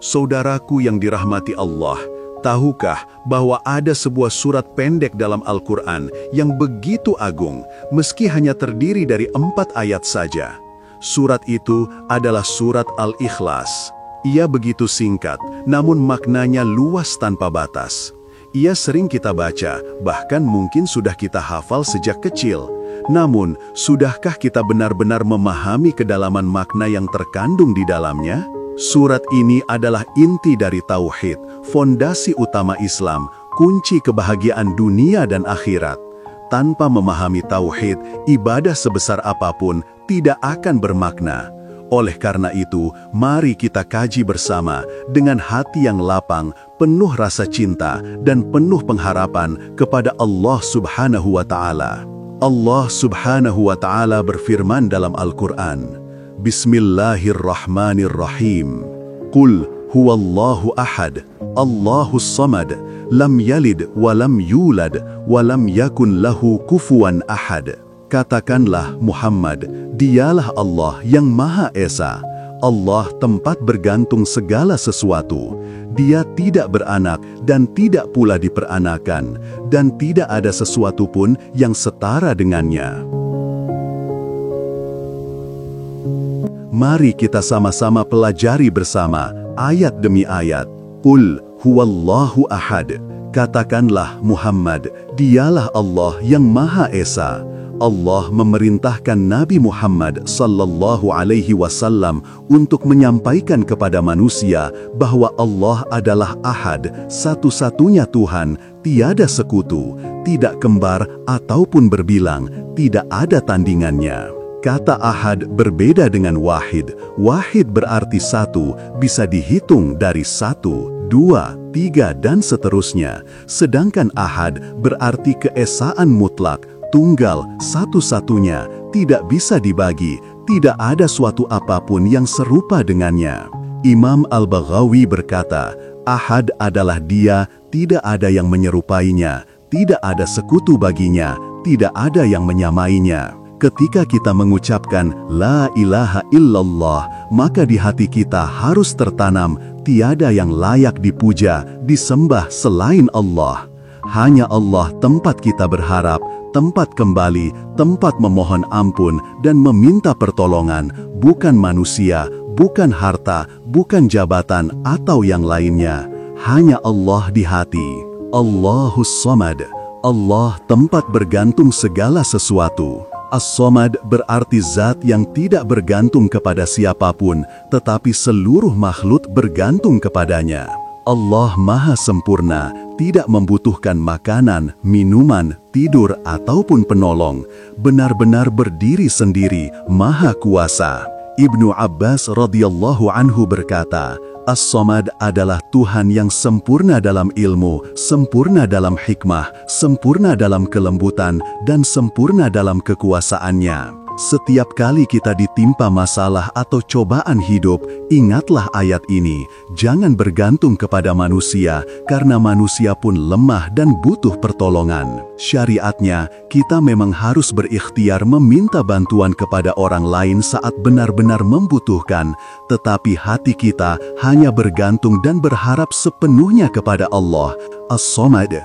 Saudaraku yang dirahmati Allah, tahukah bahwa ada sebuah surat pendek dalam Al-Quran yang begitu agung, meski hanya terdiri dari 4 ayat saja? Surat itu adalah surat Al-Ikhlas. Ia begitu singkat, namun maknanya luas tanpa batas. Ia sering kita baca, bahkan mungkin sudah kita hafal sejak kecil. Namun, sudahkah kita benar-benar memahami kedalaman makna yang terkandung di dalamnya? Surat ini adalah inti dari tauhid, fondasi utama Islam, kunci kebahagiaan dunia dan akhirat. Tanpa memahami tauhid, ibadah sebesar apapun tidak akan bermakna. Oleh karena itu, mari kita kaji bersama dengan hati yang lapang, penuh rasa cinta, dan penuh pengharapan kepada Allah Subhanahu wa Ta'ala. Allah Subhanahu wa Ta'ala berfirman dalam Al-Quran, Bismillahirrahmanirrahim. Qul huwallahu ahad, Allahus samad, lam yalid wa lam yulad, wa lam yakun lahu kufuwan ahad. Katakanlah Muhammad, dialah Allah yang Maha Esa. Allah tempat bergantung segala sesuatu. Dia tidak beranak dan tidak pula diperanakan, dan tidak ada sesuatu pun yang setara dengannya. Mari kita sama-sama pelajari bersama, ayat demi ayat. Qul huwallahu ahad. Katakanlah Muhammad, dialah Allah yang Maha Esa. Allah memerintahkan Nabi Muhammad sallallahu alaihi wasallam untuk menyampaikan kepada manusia bahwa Allah adalah Ahad, satu-satunya Tuhan, tiada sekutu, tidak kembar ataupun berbilang, tidak ada tandingannya. Kata Ahad berbeda dengan Wahid. Wahid berarti satu, bisa dihitung dari 1, 2, 3 dan seterusnya. Sedangkan Ahad berarti keesaan mutlak, tunggal, satu-satunya, tidak bisa dibagi, tidak ada suatu apapun yang serupa dengannya. Imam Al-Baghawi berkata, Ahad adalah Dia, tidak ada yang menyerupainya, tidak ada sekutu baginya, tidak ada yang menyamainya. Ketika kita mengucapkan La ilaha illallah, maka di hati kita harus tertanam, tiada yang layak dipuja, disembah selain Allah. Hanya Allah tempat kita berharap, tempat kembali, tempat memohon ampun dan meminta pertolongan, bukan manusia, bukan harta, bukan jabatan atau yang lainnya. Hanya Allah di hati. Allahus Samad. Allah tempat bergantung segala sesuatu. As-Samad berarti zat yang tidak bergantung kepada siapapun, tetapi seluruh makhluk bergantung kepadanya. Allah Maha Sempurna, tidak membutuhkan makanan, minuman, tidur, ataupun penolong. Benar-benar berdiri sendiri, Maha Kuasa. Ibnu Abbas radhiyallahu anhu berkata, As-Samad adalah Tuhan yang sempurna dalam ilmu, sempurna dalam hikmah, sempurna dalam kelembutan, dan sempurna dalam kekuasaannya. Setiap kali kita ditimpa masalah atau cobaan hidup, ingatlah ayat ini. Jangan bergantung kepada manusia, karena manusia pun lemah dan butuh pertolongan. Syariatnya, kita memang harus berikhtiar meminta bantuan kepada orang lain saat benar-benar membutuhkan, tetapi hati kita hanya bergantung dan berharap sepenuhnya kepada Allah, As-Samad.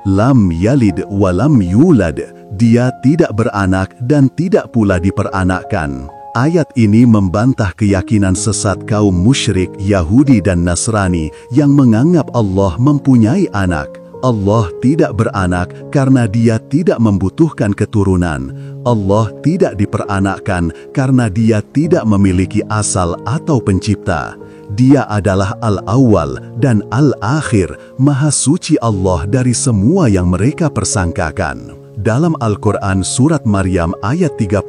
Lam yalid wa lam yulad. Dia tidak beranak dan tidak pula diperanakkan. Ayat ini membantah keyakinan sesat kaum musyrik Yahudi dan Nasrani yang menganggap Allah mempunyai anak. Allah tidak beranak karena Dia tidak membutuhkan keturunan. Allah tidak diperanakkan karena Dia tidak memiliki asal atau pencipta. Dia adalah Al-Awwal dan Al-Akhir, Maha Suci Allah dari semua yang mereka persangkakan. Dalam Al-Quran Surat Maryam ayat 35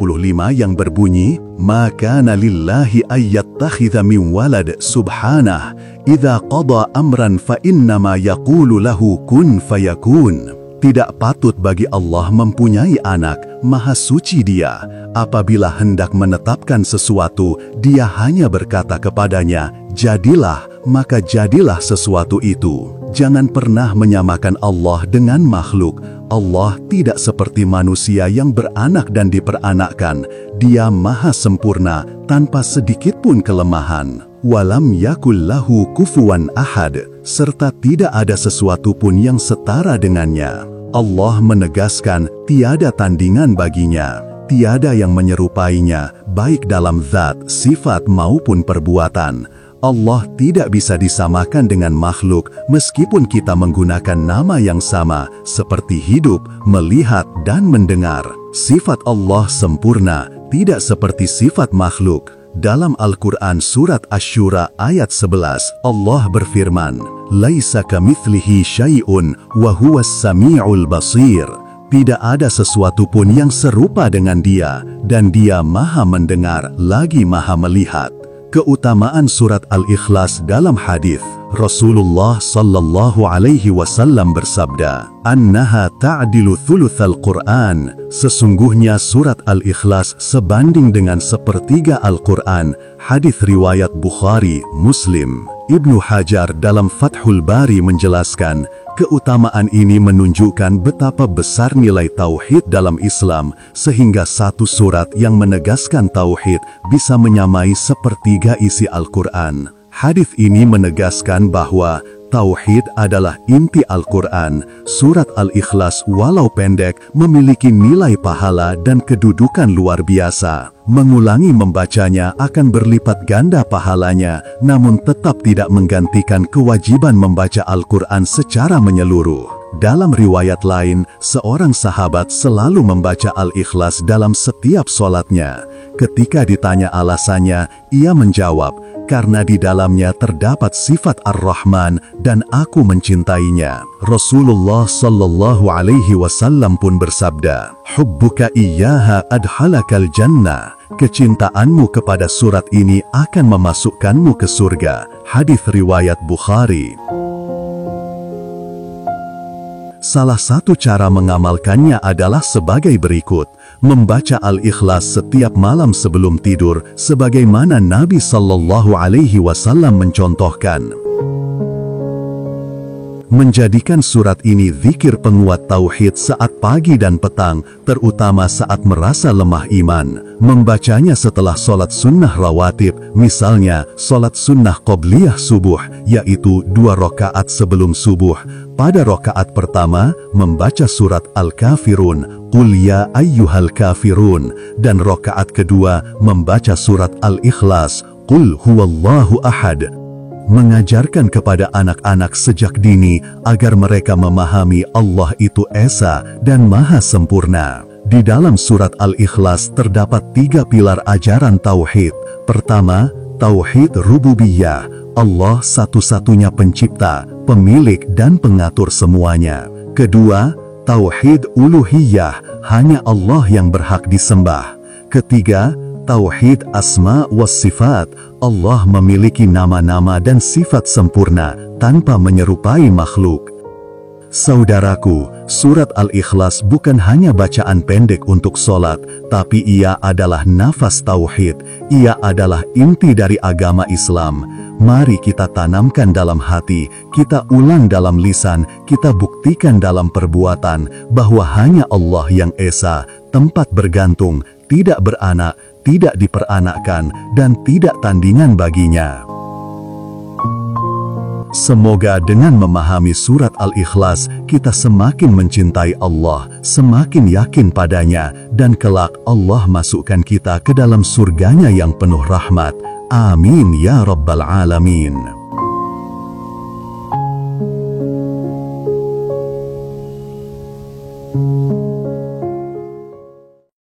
yang berbunyi, Ma kana lillahi ayyattakhidha min walad subhanah, idza qada amran fa innama yaqulu lahu kun fayakun. Tidak patut bagi Allah mempunyai anak, Maha Suci Dia. Apabila hendak menetapkan sesuatu, Dia hanya berkata kepadanya, jadilah, maka jadilah sesuatu itu. Jangan pernah menyamakan Allah dengan makhluk. Allah tidak seperti manusia yang beranak dan diperanakkan. Dia maha sempurna tanpa sedikit pun kelemahan. Walam yakul lahu kufuwan ahad, serta tidak ada sesuatu pun yang setara dengannya. Allah menegaskan tiada tandingan baginya, tiada yang menyerupainya, baik dalam zat, sifat maupun perbuatan. Allah tidak bisa disamakan dengan makhluk meskipun kita menggunakan nama yang sama seperti hidup, melihat, dan mendengar. Sifat Allah sempurna, tidak seperti sifat makhluk. Dalam Al-Quran Surat Asy-Syura ayat 11, Allah berfirman, "Laisa kamitslihi syai'un wa huwas sami'ul basir." Tidak ada sesuatu pun yang serupa dengan Dia, dan Dia maha mendengar lagi maha melihat. Keutamaan Surat Al-Ikhlas dalam hadis, Rasulullah sallallahu alaihi wasallam bersabda, "Annaha ta'dilu thulutsal Qur'an." Sesungguhnya surat Al-Ikhlas sebanding dengan sepertiga Al-Quran. Hadis riwayat Bukhari, Muslim. Ibnu Hajar dalam Fathul Bari menjelaskan, keutamaan ini menunjukkan betapa besar nilai tauhid dalam Islam, sehingga satu surat yang menegaskan tauhid bisa menyamai sepertiga isi Al-Quran. Hadis ini menegaskan bahwa tauhid adalah inti Al-Quran. Surat Al-Ikhlas walau pendek memiliki nilai pahala dan kedudukan luar biasa. Mengulangi membacanya akan berlipat ganda pahalanya, namun tetap tidak menggantikan kewajiban membaca Al-Quran secara menyeluruh. Dalam riwayat lain, seorang sahabat selalu membaca Al-Ikhlas dalam setiap sholatnya. Ketika ditanya alasannya, ia menjawab, "Karena di dalamnya terdapat sifat Ar-Rahman dan aku mencintainya." Rasulullah sallallahu alaihi wasallam pun bersabda, "Hubbuka iyyaha adhalakal jannah." Kecintaanmu kepada surat ini akan memasukkanmu ke surga. Hadis riwayat Bukhari. Salah satu cara mengamalkannya adalah sebagai berikut: membaca Al-Ikhlas setiap malam sebelum tidur, sebagaimana Nabi sallallahu alaihi wasallam mencontohkan. Menjadikan surat ini zikir penguat tauhid saat pagi dan petang, terutama saat merasa lemah iman. Membacanya setelah sholat sunnah rawatib, misalnya sholat sunnah qobliyah subuh, yaitu 2 rakaat sebelum subuh. Pada rakaat pertama, membaca surat Al-Kafirun, Qul ya ayyuhal kafirun, dan rakaat kedua, membaca surat Al-Ikhlas, Qul huwallahu ahad. Mengajarkan kepada anak-anak sejak dini agar mereka memahami Allah itu Esa dan Maha Sempurna. Di dalam surat Al-Ikhlas terdapat 3 pilar ajaran tauhid. Pertama, tauhid rububiyah. Allah satu-satunya pencipta, pemilik dan pengatur semuanya. Kedua, tauhid uluhiyah, hanya Allah yang berhak disembah. Ketiga, tauhid asma was sifat, Allah memiliki nama-nama dan sifat sempurna tanpa menyerupai makhluk. Saudaraku, surat Al-Ikhlas bukan hanya bacaan pendek untuk sholat, tapi ia adalah nafas tauhid. Ia adalah inti dari agama Islam. Mari kita tanamkan dalam hati, kita ulang dalam lisan, kita buktikan dalam perbuatan bahwa hanya Allah yang Esa, tempat bergantung, tidak beranak, tidak diperanakkan, dan tidak tandingan baginya. Semoga dengan memahami surat Al-Ikhlas, kita semakin mencintai Allah, semakin yakin padanya, dan kelak Allah masukkan kita ke dalam surganya yang penuh rahmat. Amin ya Rabbal Alamin.